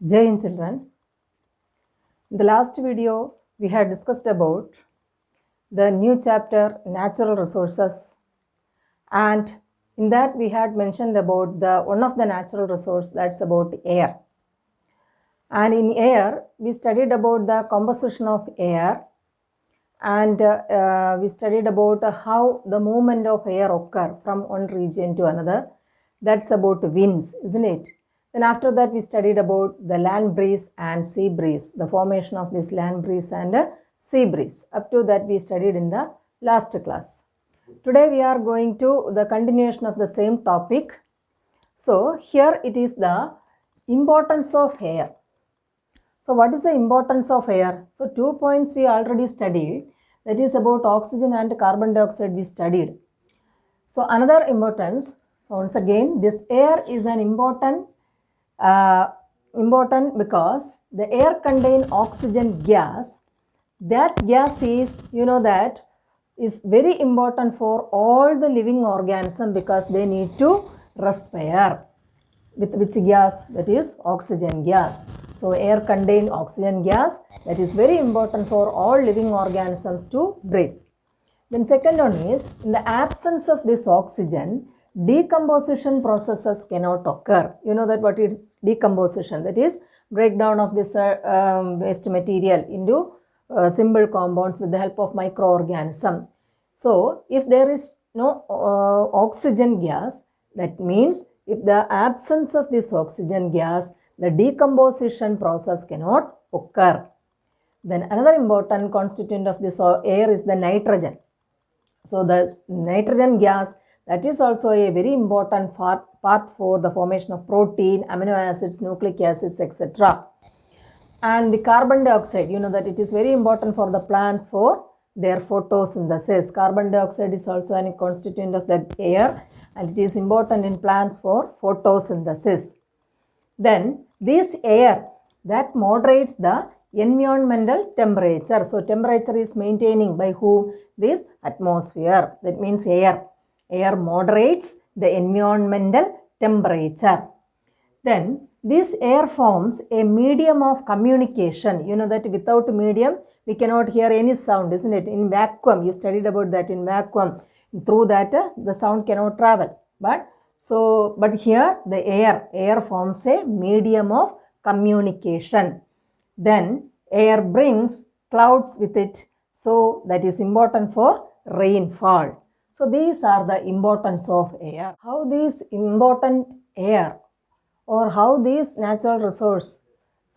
Jai Hind children. In the last video, we had discussed about the new chapter Natural Resources, and in that we had mentioned about the one of the natural resource, that's about air. And in air, we studied about the composition of air, and we studied about how the movement of air occur from one region to another. That's about winds, isn't it? Then after that, we studied about the land breeze and sea breeze, the formation of this land breeze and sea breeze. Up to that, we studied in the last class. Today, we are going to the continuation of the same topic. So, here it is the importance of air. So, what is the importance of air? So, 2 points we already studied. That is about oxygen and carbon dioxide we studied. So, another importance. So, once again, this air is an important because the air contains oxygen gas. That gas is, that is very important for all the living organisms because they need to respire. With which gas? That is oxygen gas. So, air contains oxygen gas, that is very important for all living organisms to breathe. Then second one is, in the absence of this oxygen, decomposition processes cannot occur. You know that what is decomposition? That is breakdown of this waste material into simple compounds with the help of microorganism. So, if there is no oxygen gas, that means if the absence of this oxygen gas, the decomposition process cannot occur. Then another important constituent of this air is the nitrogen. So, the nitrogen gas, that is also a very important part for the formation of protein, amino acids, nucleic acids, etc. And the carbon dioxide, that it is very important for the plants for their photosynthesis. Carbon dioxide is also a constituent of the air and it is important in plants for photosynthesis. Then this air that moderates the environmental temperature. So, temperature is maintaining by whom? This atmosphere. That means air. Air moderates the environmental temperature. Then this air forms a medium of communication. You know that without medium we cannot hear any sound, isn't it? In vacuum, you studied about that. In vacuum, through that the sound cannot travel. But here the air forms a medium of communication. Then air brings clouds with it. So that is important for rainfall. So these are the importance of air. How this important air or how these natural resource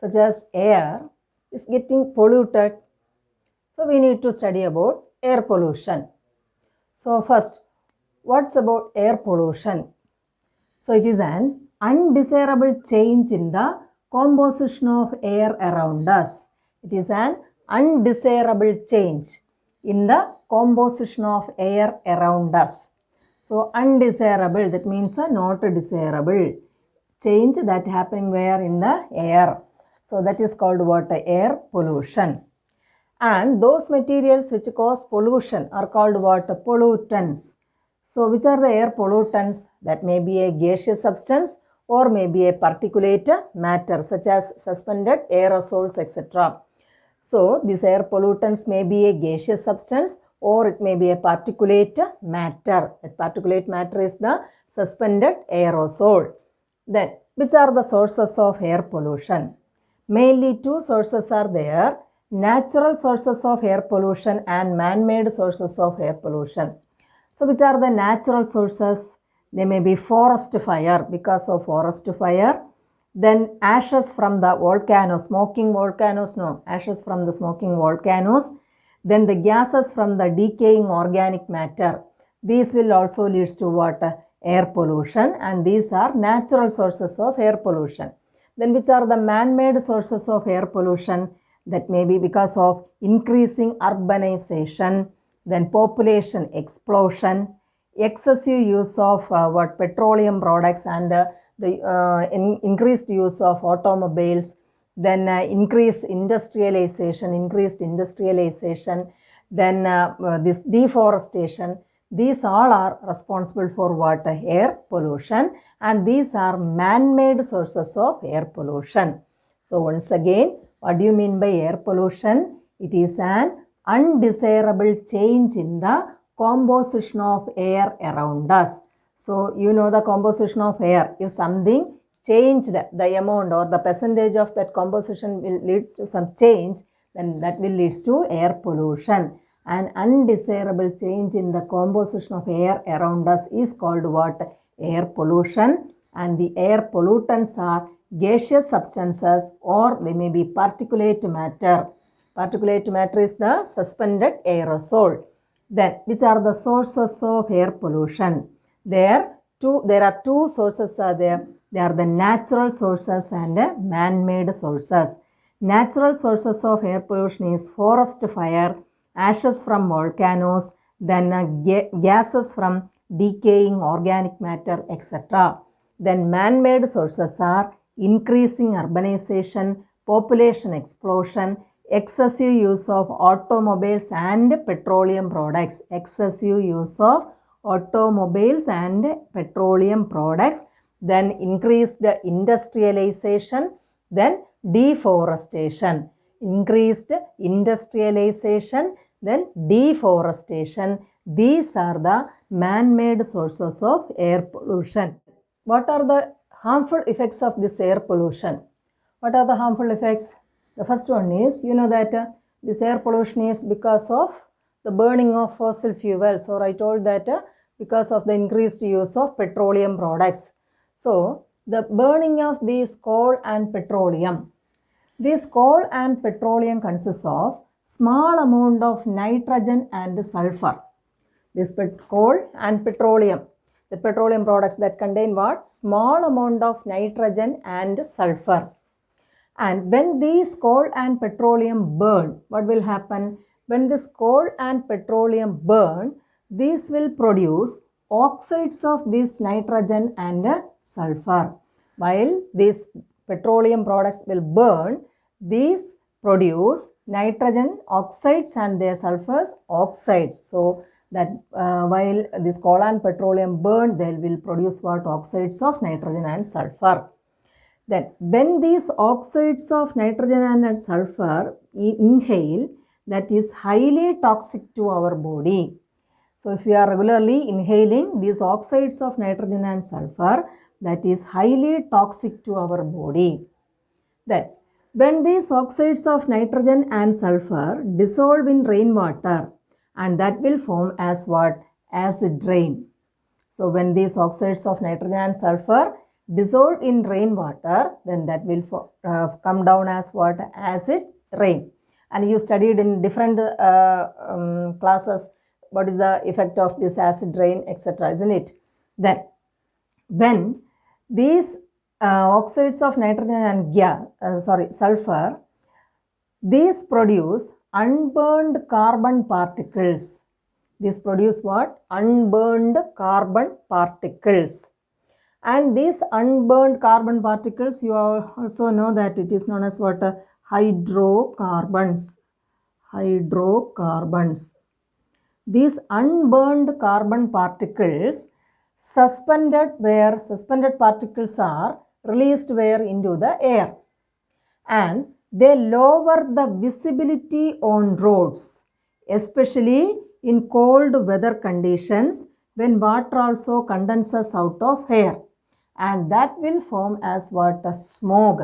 such as air is getting polluted. So we need to study about air pollution. So first, what's about air pollution? So it is an undesirable change in the composition of air around us. It is an undesirable change in the composition of air around us. So undesirable, that means not desirable. Change that happening where? In the air. So that is called what? Air pollution. And those materials which cause pollution are called what? Pollutants. So which are the air pollutants? That may be a gaseous substance or may be a particulate matter such as suspended aerosols, etc. So these air pollutants may be a gaseous substance or it may be a particulate matter. That particulate matter is the suspended aerosol. Then which are the sources of air pollution? Mainly two sources are there: natural sources of air pollution and man-made sources of air pollution. So which are the natural sources? They may be forest fire, because of forest fire. Then ashes from the volcanoes, smoking volcanoes, ashes from the smoking volcanoes. Then the gases from the decaying organic matter. These will also lead to what? Air pollution, and these are natural sources of air pollution. Then which are the man-made sources of air pollution? That may be because of increasing urbanization, then population explosion, excessive use of petroleum products and the increased use of automobiles, then increased industrialization, then this deforestation. These all are responsible for what? Air pollution, and these are man-made sources of air pollution. So once again, what do you mean by air pollution? It is an undesirable change in the composition of air around us. So you know the composition of air. If something changed the amount or the percentage of that composition will leads to some change, then that will leads to air pollution. An undesirable change in the composition of air around us is called what? Air pollution. And the air pollutants are gaseous substances or they may be particulate matter. Particulate matter is the suspended aerosol. Then, which are the sources of air pollution? There are two sources are there. They are the natural sources and man-made sources. Natural sources of air pollution is forest fire, ashes from volcanoes, then gases from decaying organic matter, etc. Then man-made sources are increasing urbanization, population explosion, excessive use of automobiles and petroleum products. Excessive use of automobiles and petroleum products. Then increased industrialization, then deforestation. Increased industrialization, then deforestation. These are the man-made sources of air pollution. What are the harmful effects of this air pollution? What are the harmful effects? The first one is, you know that this air pollution is because of the burning of fossil fuels, or I told that because of the increased use of petroleum products. So, the burning of these coal and petroleum. This coal and petroleum consists of small amount of nitrogen and sulfur. This coal and petroleum. The petroleum products that contain what? Small amount of nitrogen and sulfur. And when these coal and petroleum burn, what will happen? When this coal and petroleum burn, these will produce oxides of this nitrogen and sulfur. While these petroleum products will burn, these produce nitrogen oxides and their sulfur oxides. So that while this coal and petroleum burn, they will produce what? Oxides of nitrogen and sulfur. Then when these oxides of nitrogen and sulfur inhale, that is highly toxic to our body. So if we are regularly inhaling these oxides of nitrogen and sulfur, that is highly toxic to our body. Then when these oxides of nitrogen and sulfur dissolve in rainwater, and that will form as what? Acid rain. So when these oxides of nitrogen and sulfur dissolve in rainwater, then that will come down as what? Acid rain. And you studied in different classes what is the effect of this acid rain, etc., isn't it? Then when these oxides of nitrogen and sulfur, these produce unburned carbon particles. These produce what? Unburned carbon particles. And these unburned carbon particles, you also know that it is known as what? Hydrocarbons. Hydrocarbons. These unburned carbon particles suspended particles are released where? Into the air. And they lower the visibility on roads, especially in cold weather conditions when water also condenses out of air, and that will form as what? A smog.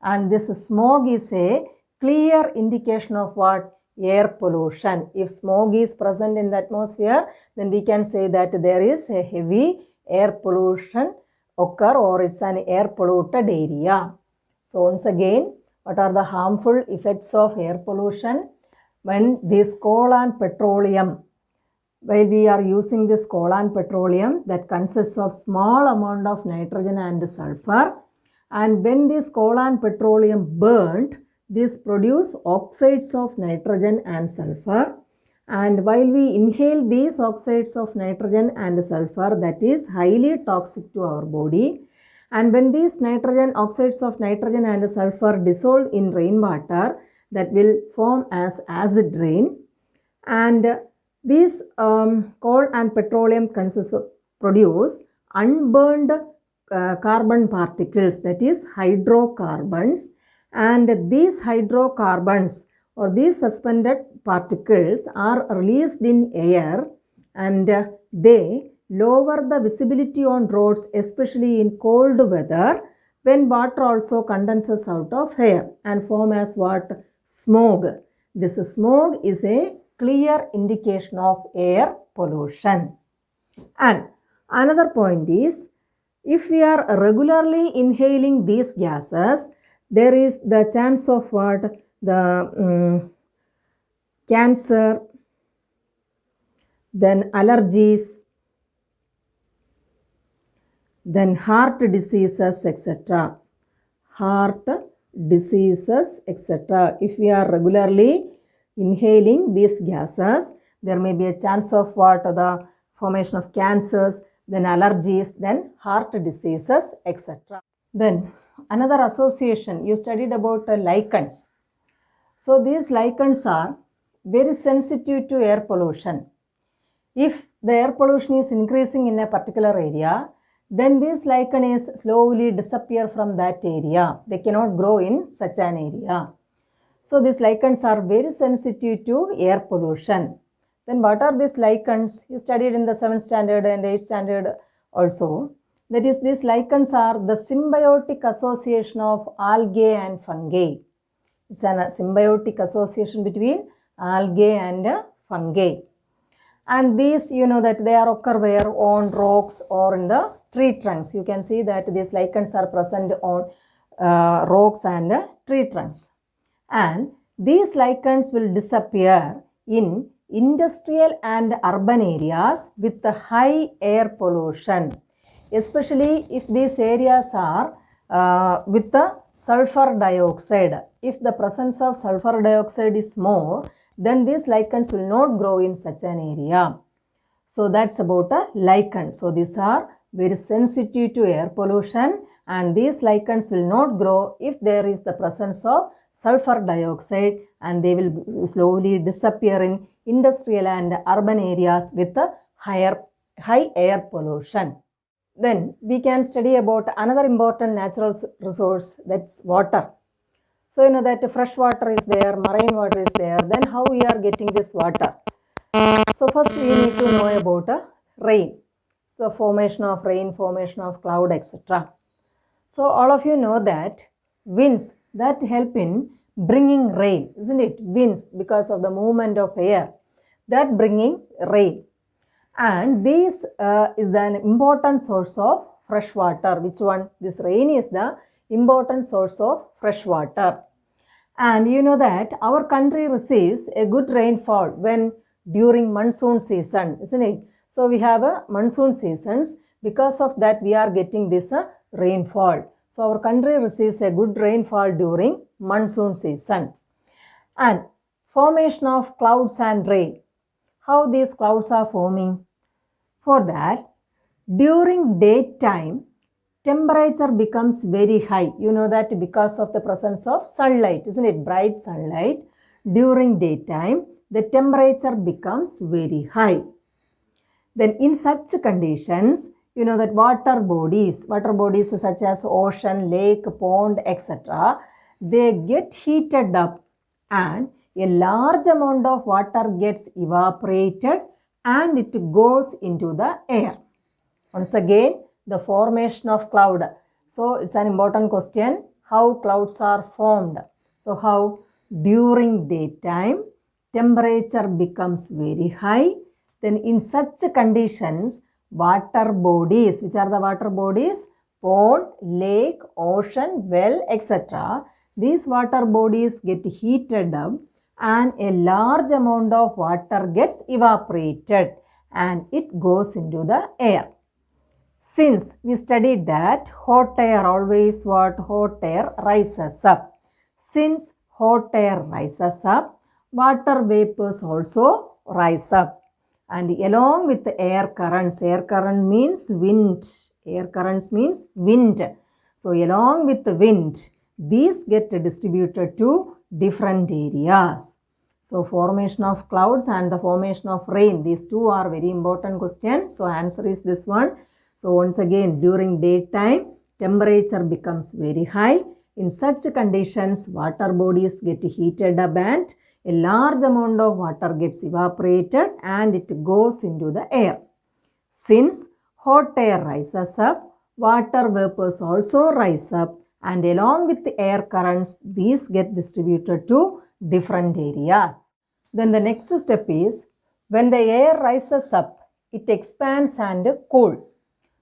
And this smog is a clear indication of what? Air pollution. If smog is present in the atmosphere, then we can say that there is a heavy air pollution occur, or it's an air polluted area. So once again, what are the harmful effects of air pollution? When this coal and petroleum, while we are using this coal and petroleum, that consists of small amount of nitrogen and sulfur, and when this coal and petroleum burnt, this produce oxides of nitrogen and sulfur, and while we inhale these oxides of nitrogen and sulfur, that is highly toxic to our body. And when these oxides of nitrogen and sulfur dissolve in rainwater, that will form as acid rain. And these coal and petroleum produce unburned carbon particles, that is hydrocarbons. and these hydrocarbons or these suspended particles are released in air, and they lower the visibility on roads, especially in cold weather, when water also condenses out of air and form as what? Smog. This smog is a clear indication of air pollution. And another point is, if we are regularly inhaling these gases, there is the chance of what? The cancer, then allergies, then heart diseases, etc. Heart diseases, etc. If we are regularly inhaling these gases, there may be a chance of what? The formation of cancers, then allergies, then heart diseases, etc. Then another association, you studied about lichens. So these lichens are very sensitive to air pollution. If the air pollution is increasing in a particular area, then these lichens slowly disappear from that area. They cannot grow in such an area. So these lichens are very sensitive to air pollution. Then what are these lichens? You studied in the 7th standard and 8th standard also. That is, these lichens are the symbiotic association of algae and fungi. It's a symbiotic association between algae and fungi. And these, you know that they are occur where? On rocks or in the tree trunks. You can see that these lichens are present on rocks and tree trunks. And these lichens will disappear in industrial and urban areas with the high air pollution, especially if these areas are with the sulfur dioxide. If the presence of sulfur dioxide is more, then these lichens will not grow in such an area. So that's about a lichen. So these are very sensitive to air pollution, and these lichens will not grow if there is the presence of sulfur dioxide, and they will slowly disappear in industrial and urban areas with a high air pollution. Then we can study about another important natural resource, that's water. So you know that fresh water is there, marine water is there. Then how we are getting this water? So first we need to know about rain. So formation of rain, formation of cloud, etc. So all of you know that winds that help in bringing rain, isn't it? Winds, because of the movement of air, that bringing rain. And this is an important source of fresh water. Which one? This rain is the important source of fresh water. And you know that our country receives a good rainfall when during monsoon season, isn't it? So we have a monsoon seasons. Because of that, we are getting this rainfall. So our country receives a good rainfall during monsoon season. And formation of clouds and rain. How these clouds are forming? For that, during daytime, temperature becomes very high. You know that because of the presence of sunlight, isn't it? Bright sunlight. During daytime, the temperature becomes very high. Then in such conditions, you know that water bodies such as ocean, lake, pond, etc., they get heated up and a large amount of water gets evaporated and it goes into the air. Once again, the formation of cloud. So it's an important question, how clouds are formed. So how? During daytime, temperature becomes very high. Then in such conditions, water bodies, which are the water bodies? Pond, lake, ocean, well, etc. These water bodies get heated up and a large amount of water gets evaporated and it goes into the air. Since we studied that hot air always what? Hot air rises up. Since hot air rises up, water vapors also rise up. And along with the air currents means wind. Air currents means wind. So along with the wind, these get distributed to different areas. So formation of clouds and the formation of rain, these two are very important questions. So answer is this one. So once again, during daytime, temperature becomes very high In such conditions, water bodies get heated up and a large amount of water gets evaporated and it goes into the air. Since hot air rises up, water vapors also rise up, and along with the air currents, these get distributed to different areas. Then the next step is, when the air rises up, it expands and cools.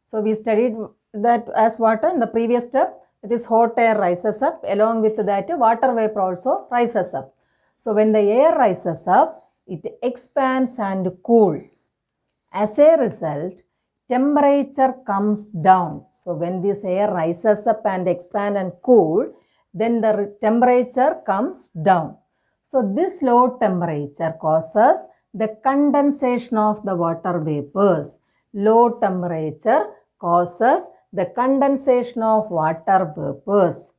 So we studied that as water in the previous step, that is hot air rises up, along with that water vapor also rises up. So when the air rises up, it expands and cools. As a result, temperature comes down. So when this air rises up and expand and cool, then the temperature comes down. So this low temperature causes the condensation of the water vapors. Low temperature causes the condensation of water vapors.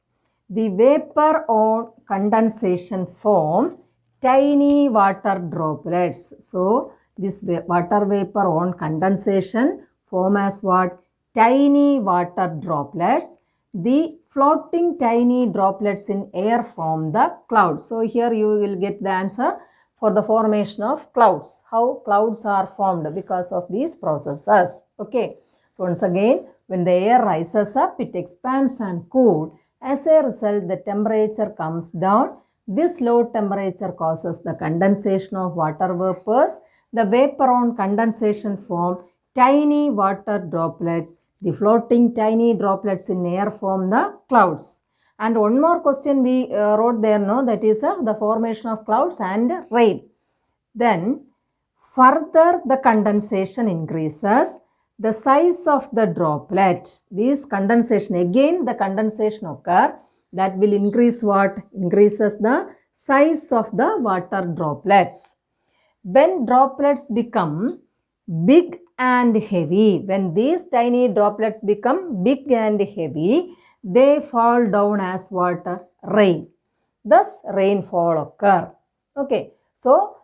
The vapor on condensation form tiny water droplets. So this water vapor on condensation form as what? Tiny water droplets. The floating tiny droplets in air form the clouds. So here you will get the answer for the formation of clouds. How clouds are formed because of these processes. Okay. So once again, when the air rises up, it expands and cools. As a result, the temperature comes down. This low temperature causes the condensation of water vapors. The vapor on condensation form tiny water droplets. The floating tiny droplets in air form the clouds. And one more question we wrote there, no, that is the formation of clouds and rain. Then further the condensation increases, the size of the droplet, this condensation, again the condensation occur, that will increase what? Increases the size of the water droplets. When droplets become big and heavy, when these tiny droplets become big and heavy, they fall down as what? Rain. Thus rainfall occur. Okay. So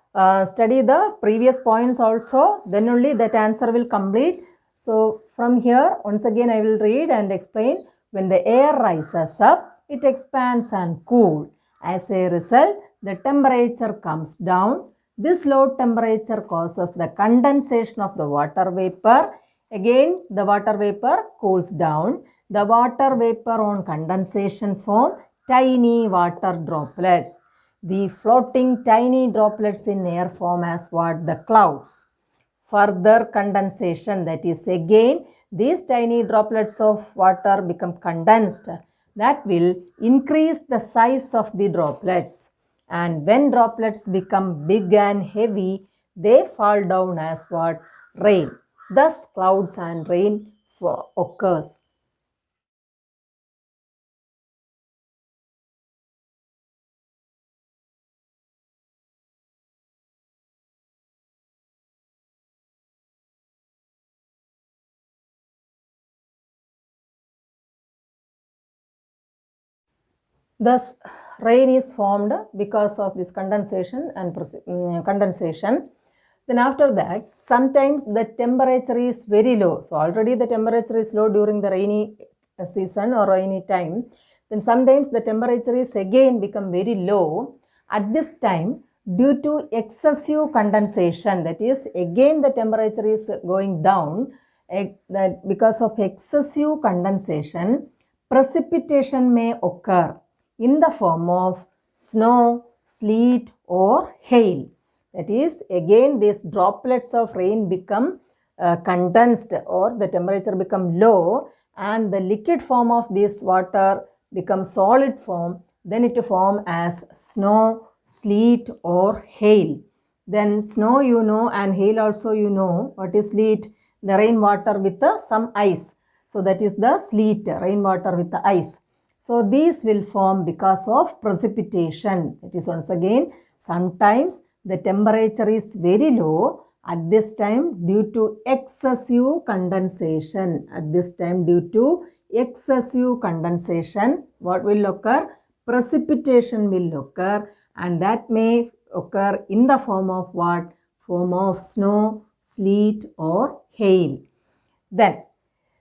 study the previous points also, then only that answer will complete. So from here, once again I will read and explain. When the air rises up, it expands and cools. As a result, the temperature comes down. This low temperature causes the condensation of the water vapor. Again, the water vapor cools down. The water vapor on condensation form tiny water droplets. The floating tiny droplets in air form as what? The clouds. Further condensation, that is again these tiny droplets of water become condensed. That will increase the size of the droplets. And when droplets become big and heavy, they fall down as what? Rain. Thus clouds and rain occurs. Thus, rain is formed because of this condensation and condensation. Then after that, sometimes the temperature is very low. So already the temperature is low during the rainy season or rainy time. Then sometimes the temperature is again become very low. At this time, due to excessive condensation, that is again the temperature is going down, that because of excessive condensation, precipitation may occur in the form of snow, sleet or hail. That is, again these droplets of rain become condensed or the temperature become low and the liquid form of this water becomes solid form, then it form as snow, sleet or hail. Then snow you know and hail also you know. What is sleet? The rainwater with some ice. So that is the sleet, rainwater with the ice. So these will form because of precipitation. It is once again, sometimes the temperature is very low. At this time, due to excessive condensation. At this time, due to excessive condensation, what will occur? Precipitation will occur, and that may occur in the form of what? Form of snow, sleet or hail. Then,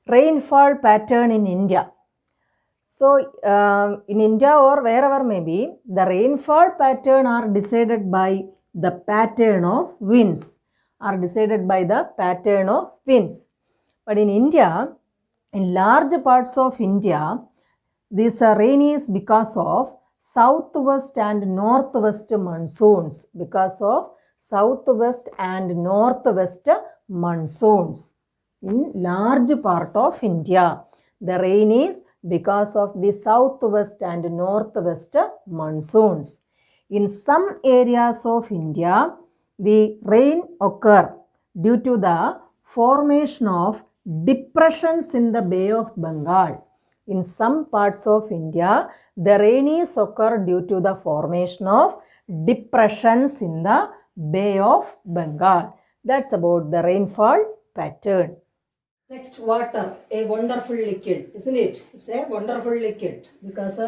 rainfall pattern in India. So in India or wherever may be, the rainfall pattern are decided by the pattern of winds, are decided by the pattern of winds. But in India, in large parts of India, this rain is because of southwest and northwest monsoons, because of southwest and northwest monsoons. In large part of India, the rain is because of the southwest and northwest monsoons. In some areas of India, the rain occur due to the formation of depressions in the Bay of Bengal. In some parts of India, the rain is occur due to the formation of depressions in the Bay of Bengal. That's about the rainfall pattern. Next, water, a wonderful liquid, isn't it? It's a wonderful liquid because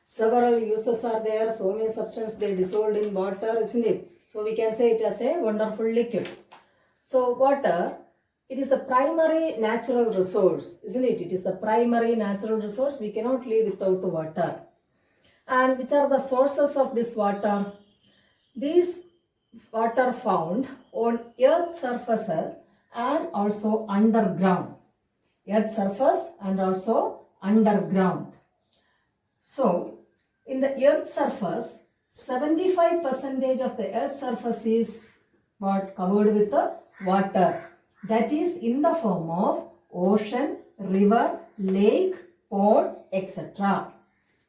several uses are there, so many substances they dissolved in water, isn't it? So we can say it as a wonderful liquid. So water, it is the primary natural resource, isn't it? It is the primary natural resource. We cannot live without water. And which are the sources of this water? These water found on earth's surface and also underground. Earth's surface and also underground. So in the earth's surface, 75% of the earth's surface is what? Covered with the water. That is in the form of ocean, river, lake, pond, etc.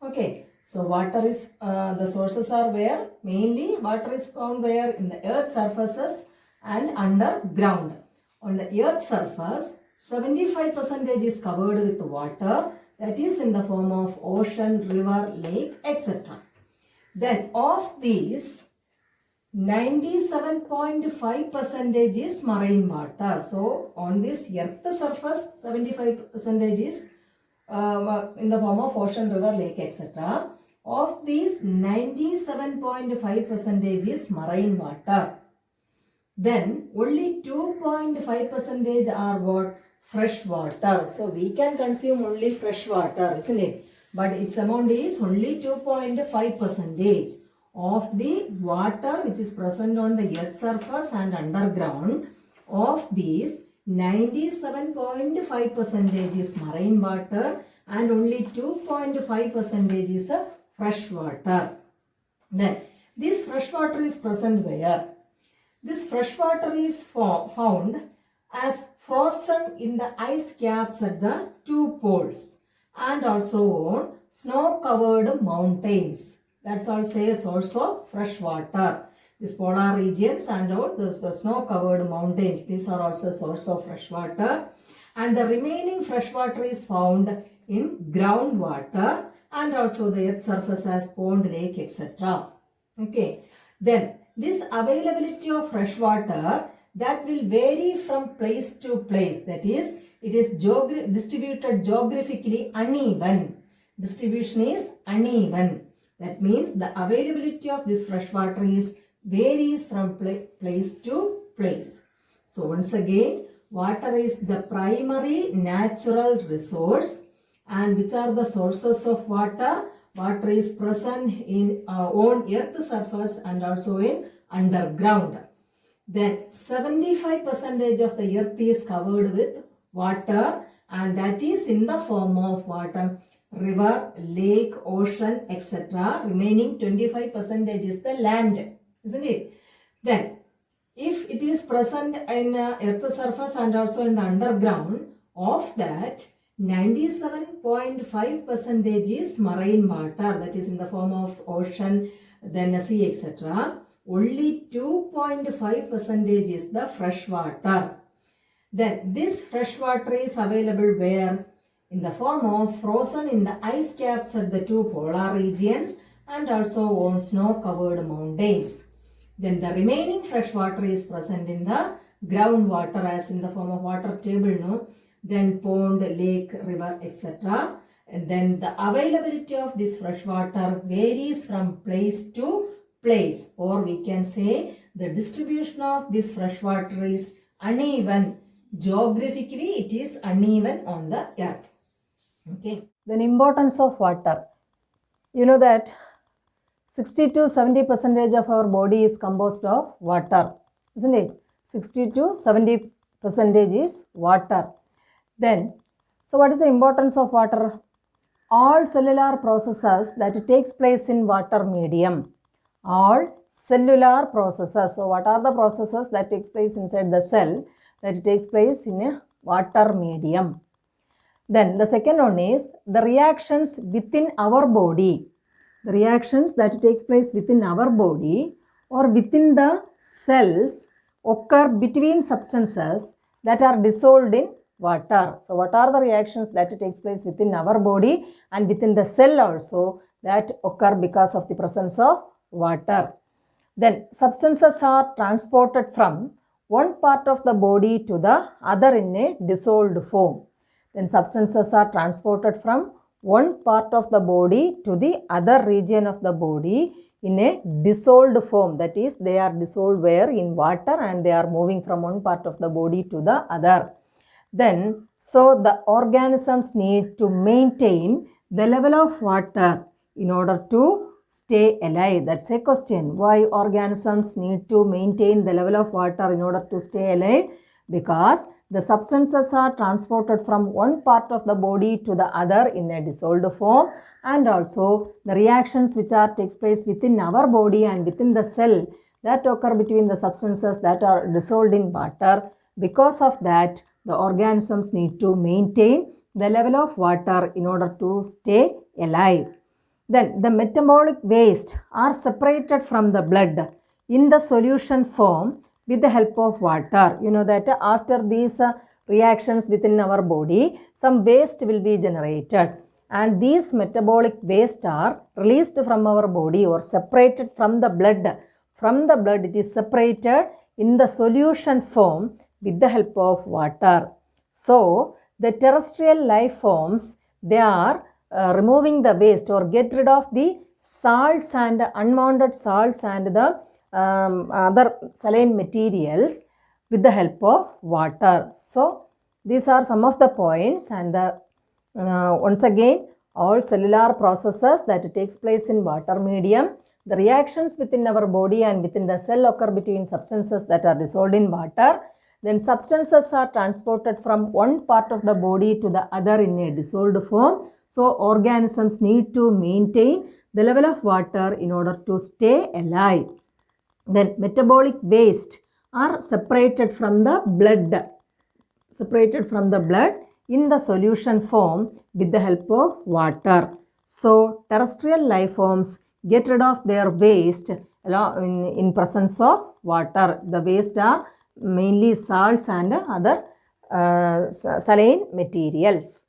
Okay. So water is, the sources are where? Mainly water is found where? In the earth's surfaces and underground. On the earth's surface, 75% is covered with water. That is in the form of ocean, river, lake, etc. Then of these, 97.5% is marine water. So on this earth surface, 75% is in the form of ocean, river, lake, etc. Of these, 97.5% is marine water. Then only 2.5% are what? Fresh water. So we can consume only fresh water, isn't it? But its amount is only 2.5% of the water which is present on the earth's surface and underground. Of these, 97.5% is marine water and only 2.5% is fresh water. Then this fresh water is present where? This fresh water is found as frozen in the ice caps at the two poles and also on snow-covered mountains. That's also a source of fresh water. These polar regions and all the snow-covered mountains, these are also a source of fresh water. And the remaining fresh water is found in groundwater and also the earth's surface as pond, lake, etc. Okay. Then this availability of fresh water, that will vary from place to place. That is, it is distributed geographically uneven. Distribution is uneven. That means the availability of this fresh water varies from place to place. So once again, water is the primary natural resource. And which are the sources of water? Water is present in on earth's surface and also in underground. Then 75% of the earth is covered with water and that is in the form of water, river, lake, ocean, etc. Remaining 25% is the land, isn't it? Then if it is present in earth's surface and also in the underground, of that 97.5% is marine water, that is in the form of ocean, then sea, etc. Only 2.5% is the fresh water. Then this fresh water is available where? In the form of frozen in the ice caps at the two polar regions and also on snow-covered mountains. Then the remaining fresh water is present in the groundwater as in the form of water table, no? Then pond, lake, river, etc. And then the availability of this fresh water varies from place to place, or we can say the distribution of this fresh water is uneven. Geographically, it is uneven on the earth. Okay. Then importance of water. You know that 60 to 70 percentage of our body is composed of water, isn't it? 60 to 70 percentage is water. Then, so what is the importance of water? All cellular processes that takes place in water medium. All cellular processes. So what are the processes that takes place inside the cell? That takes place in a water medium. Then the second one is the reactions within our body. The reactions that takes place within our body or within the cells occur between substances that are dissolved in water. So what are the reactions that takes place within our body and within the cell also that occur because of the presence of water? Then substances are transported from one part of the body to the other in a dissolved form. Then substances are transported from one part of the body to the other region of the body in a dissolved form. That is, they are dissolved where? In water, and they are moving from one part of the body to the other. Then, so the organisms need to maintain the level of water in order to stay alive. That's a question. Why organisms need to maintain the level of water in order to stay alive? Because the substances are transported from one part of the body to the other in a dissolved form, and also the reactions which are takes place within our body and within the cell that occur between the substances that are dissolved in water. Because of that, the organisms need to maintain the level of water in order to stay alive. Then the metabolic waste are separated from the blood in the solution form with the help of water. You know that after these reactions within our body, some waste will be generated, and these metabolic waste are released from our body or separated from the blood. From the blood, it is separated in the solution form with the help of water. So the terrestrial life forms, they are removing the waste or get rid of the salts and unwanted salts and the other saline materials with the help of water. So these are some of the points, and once again, all cellular processes that takes place in water medium, the reactions within our body and within the cell occur between substances that are dissolved in water. Then substances are transported from one part of the body to the other in a dissolved form. So organisms need to maintain the level of water in order to stay alive. Then metabolic waste are separated from the blood in the solution form with the help of water. So terrestrial life forms get rid of their waste in presence of water. The waste are mainly salts and other saline materials.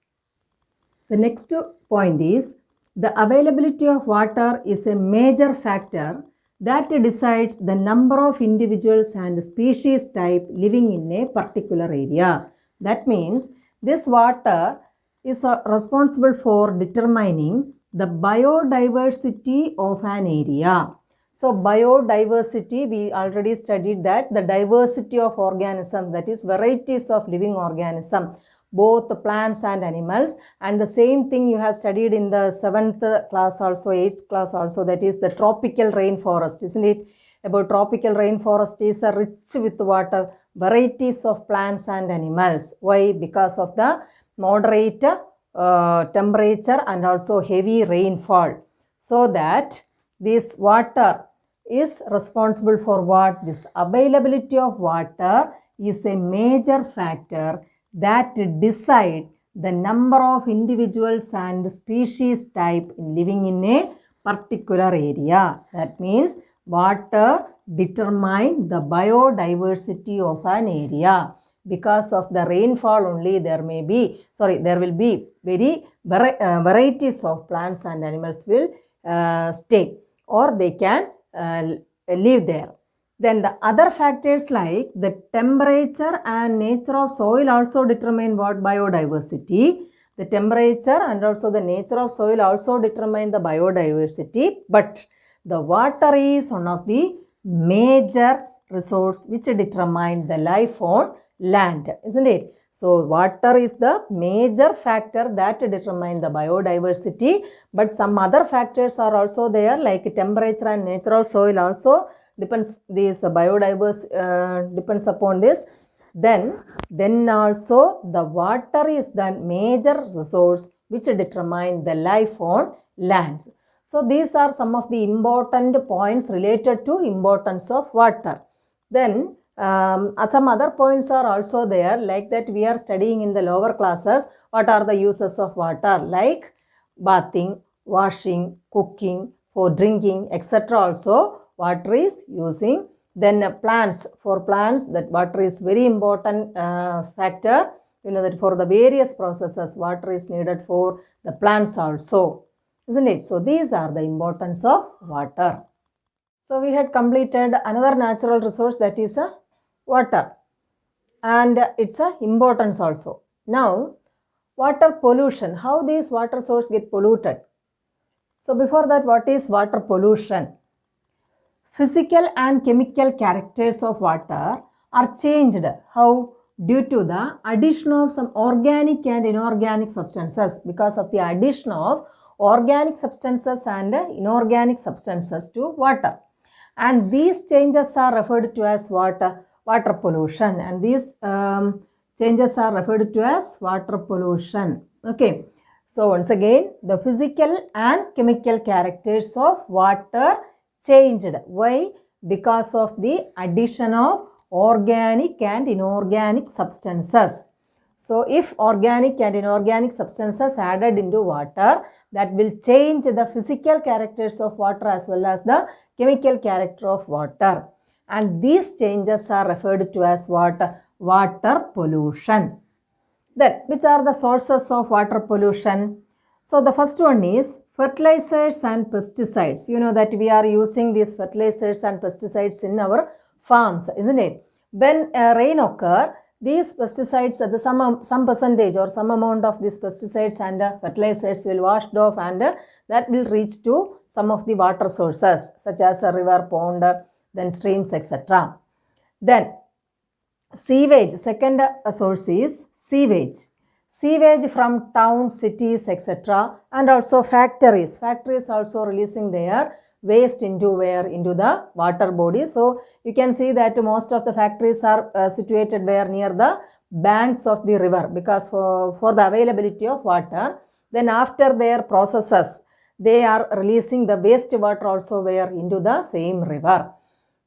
The next point is the availability of water is a major factor that decides the number of individuals and species type living in a particular area. That means this water is responsible for determining the biodiversity of an area. So biodiversity, we already studied that the diversity of organisms, that is varieties of living organisms, both plants and animals, and the same thing you have studied in the 7th class also, 8th class also, that is the tropical rainforest, isn't it? About tropical rainforest is rich with water, varieties of plants and animals. Why? Because of the moderate temperature and also heavy rainfall. So that this water is responsible for what? This availability of water is a major factor that decide the number of individuals and species type living in a particular area. That means water determine the biodiversity of an area. Because of the rainfall only there will be very varieties of plants and animals will stay, or they can live there. Then the other factors like the temperature and nature of soil also determine what? Biodiversity. The temperature and also the nature of soil also determine the biodiversity, but the water is one of the major resource which determine the life on land, isn't it? So water is the major factor that determine the biodiversity, but some other factors are also there, like temperature and nature of soil also depends, this biodiversity depends upon this. Then also the water is the major resource which determine the life on land. So these are some of the important points related to importance of water. Then some other points are also there, like that we are studying in the lower classes. What are the uses of water? Like bathing, washing, cooking, for drinking, etc. Also water is using. Then plants, for plants that water is very important factor. You know that for the various processes water is needed for the plants also, isn't it? So these are the importance of water. So we had completed another natural resource, that is water, and its importance also. Now water pollution, how these water source get polluted. So before that, what is water pollution? Physical and chemical characters of water are changed. How? Due to the addition of some organic and inorganic substances. Because of the addition of organic substances and inorganic substances to water. And these changes are referred to as water pollution. And these changes are referred to as water pollution. Okay. So once again, the physical and chemical characters of water changed. Why? Because of the addition of organic and inorganic substances. So if organic and inorganic substances added into water, that will change the physical characters of water as well as the chemical character of water. And these changes are referred to as water pollution. Then, which are the sources of water pollution? So the first one is fertilizers and pesticides. You know that we are using these fertilizers and pesticides in our farms, isn't it? When rain occurs, these pesticides, some percentage or some amount of these pesticides and fertilizers will washed off, and that will reach to some of the water sources such as a river, pond, then streams, etc. Then sewage, second source is sewage. Sewage from towns, cities, etc. and also factories. Factories also releasing their waste into where? Into the water body. So you can see that most of the factories are situated where? Near the banks of the river, because for the availability of water. Then after their processes, they are releasing the waste water also where? Into the same river.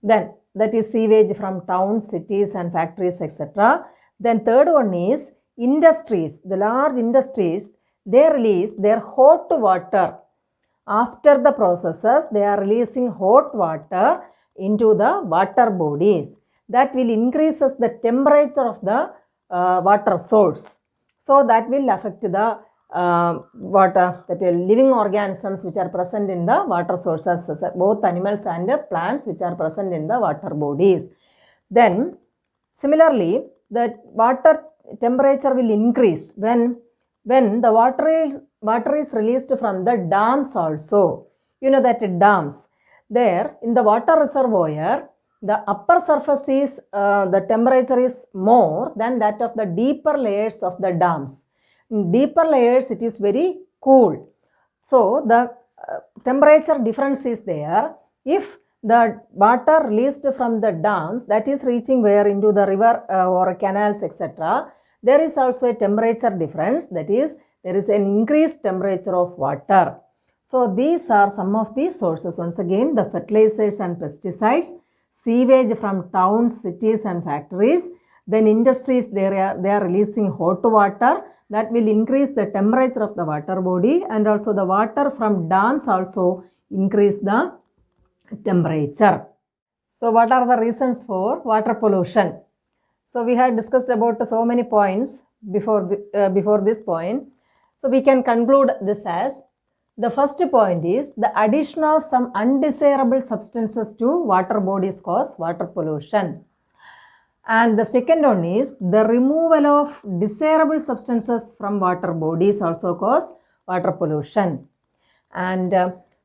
Then that is sewage from towns, cities and factories, etc. Then third one is industries. The large industries, they release their hot water. After the processes, they are releasing hot water into the water bodies. That will increases the temperature of the water source. So that will affect the living organisms which are present in the water sources, both animals and plants which are present in the water bodies. Then similarly, the water temperature will increase when the water is released from the dams also. You know that dams, there in the water reservoir, the upper surface is the temperature is more than that of the deeper layers of the dams. In deeper layers it is very cool. So the temperature difference is there. If the water released from the dams, that is reaching where? Into the river or canals, etc. There is also a temperature difference, that is there is an increased temperature of water. So these are some of the sources. Once again, the fertilizers and pesticides, sewage from towns, cities and factories. Then industries, they are releasing hot water. That will increase the temperature of the water body, and also the water from dams also increase the temperature. So what are the reasons for water pollution? So we had discussed about so many points before this point. So we can conclude this as, the first point is the addition of some undesirable substances to water bodies cause water pollution. And the second one is the removal of desirable substances from water bodies also cause water pollution. And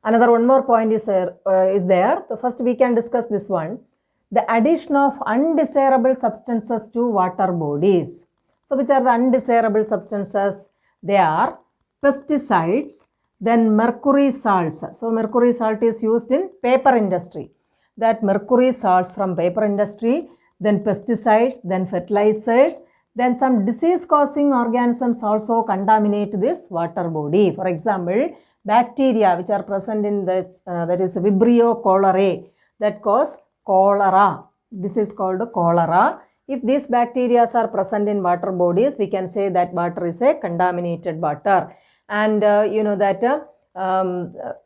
another one more point is there. So first we can discuss this one. The addition of undesirable substances to water bodies. So which are the undesirable substances? They are pesticides, then mercury salts. So mercury salt is used in paper industry. That mercury salts from paper industry, then pesticides, then fertilizers, then some disease causing organisms also contaminate this water body. For example, bacteria which are present in that is Vibrio cholerae, that cause cholera. This is called cholera. If these bacteria are present in water bodies, we can say that water is a contaminated water. And you know that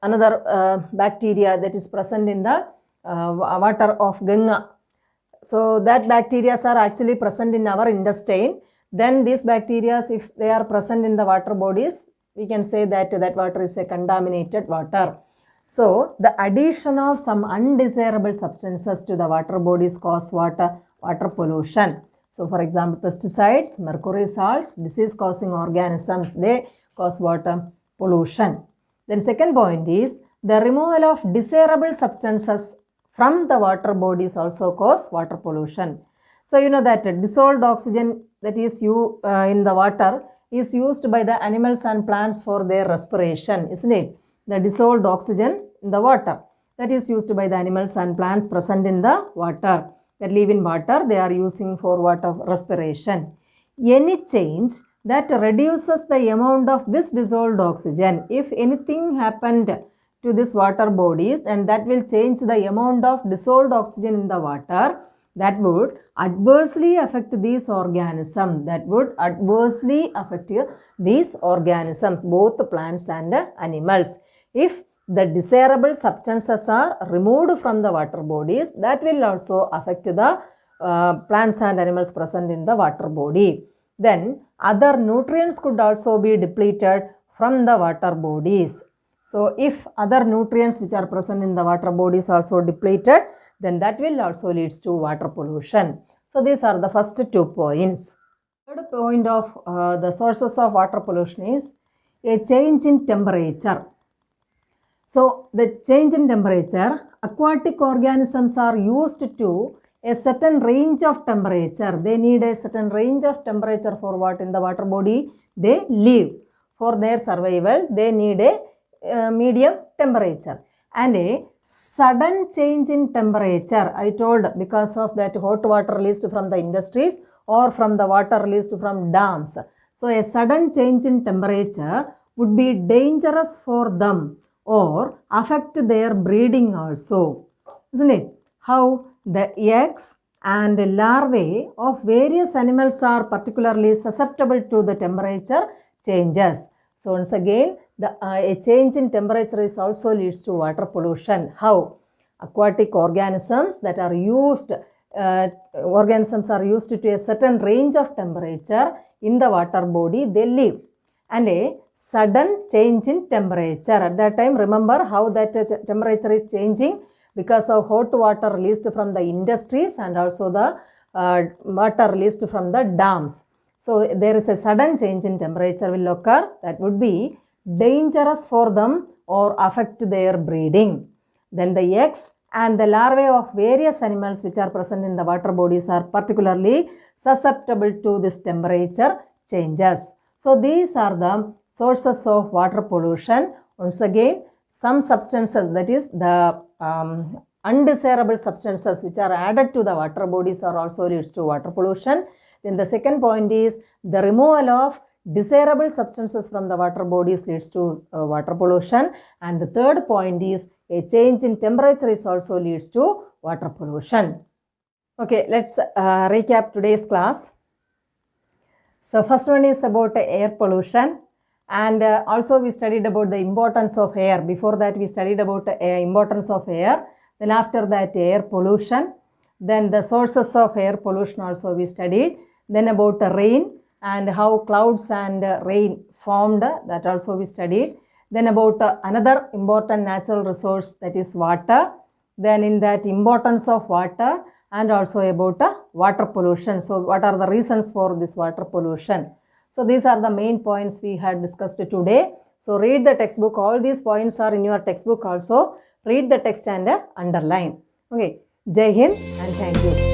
another bacteria that is present in the water of Ganga. So that bacteria are actually present in our intestine. Then these bacteria, if they are present in the water bodies, we can say that that water is a contaminated water. So the addition of some undesirable substances to the water bodies cause water pollution. So for example, pesticides, mercury salts, disease causing organisms, they cause water pollution. Then second point is the removal of desirable substances from the water bodies also cause water pollution. So you know that dissolved oxygen that is in the water is used by the animals and plants for their respiration, isn't it? The dissolved oxygen in the water that is used by the animals and plants present in the water that live in water, they are using for water respiration. Any change that reduces the amount of this dissolved oxygen, if anything happened to this water bodies, and that will change the amount of dissolved oxygen in the water, that would adversely affect these organisms. That would adversely affect these organisms, both plants and animals. If the desirable substances are removed from the water bodies, that will also affect the plants and animals present in the water body. Then other nutrients could also be depleted from the water bodies. So if other nutrients which are present in the water bodies also depleted, then that will also leads to water pollution. So these are the first 2 points. Third point of the sources of water pollution is a change in temperature. So the change in temperature, aquatic organisms are used to a certain range of temperature. They need a certain range of temperature for what in the water body they live. For their survival, they need a medium temperature. And a sudden change in temperature, I told, because of that hot water released from the industries or from the water released from dams. So a sudden change in temperature would be dangerous for them or affect their breeding also, isn't it? How the eggs and larvae of various animals are particularly susceptible to the temperature changes. So once again, a change in temperature is also leads to water pollution. How? Aquatic organisms that are used, to a certain range of temperature in the water body they live. And a sudden change in temperature. At that time, remember how that temperature is changing because of hot water released from the industries and also the water released from the dams. So there is a sudden change in temperature will occur that would be dangerous for them or affect their breeding. Then the eggs and the larvae of various animals which are present in the water bodies are particularly susceptible to this temperature changes. So these are the sources of water pollution. Once again, some substances, that is the undesirable substances which are added to the water bodies are also leads to water pollution. Then the second point is the removal of desirable substances from the water bodies leads to water pollution. And the third point is a change in temperature is also leads to water pollution. Okay, let's recap today's class. So first one is about air pollution, and also we studied about the importance of air. Before that we studied about the importance of air. Then after that air pollution. Then the sources of air pollution also we studied. Then about rain and how clouds and rain formed, that also we studied. Then about another important natural resource, that is water. Then in that importance of water and also about water pollution. So what are the reasons for this water pollution? So these are the main points we had discussed today. So read the textbook. All these points are in your textbook also. Read the text and underline. Okay. Jai Hind and thank you.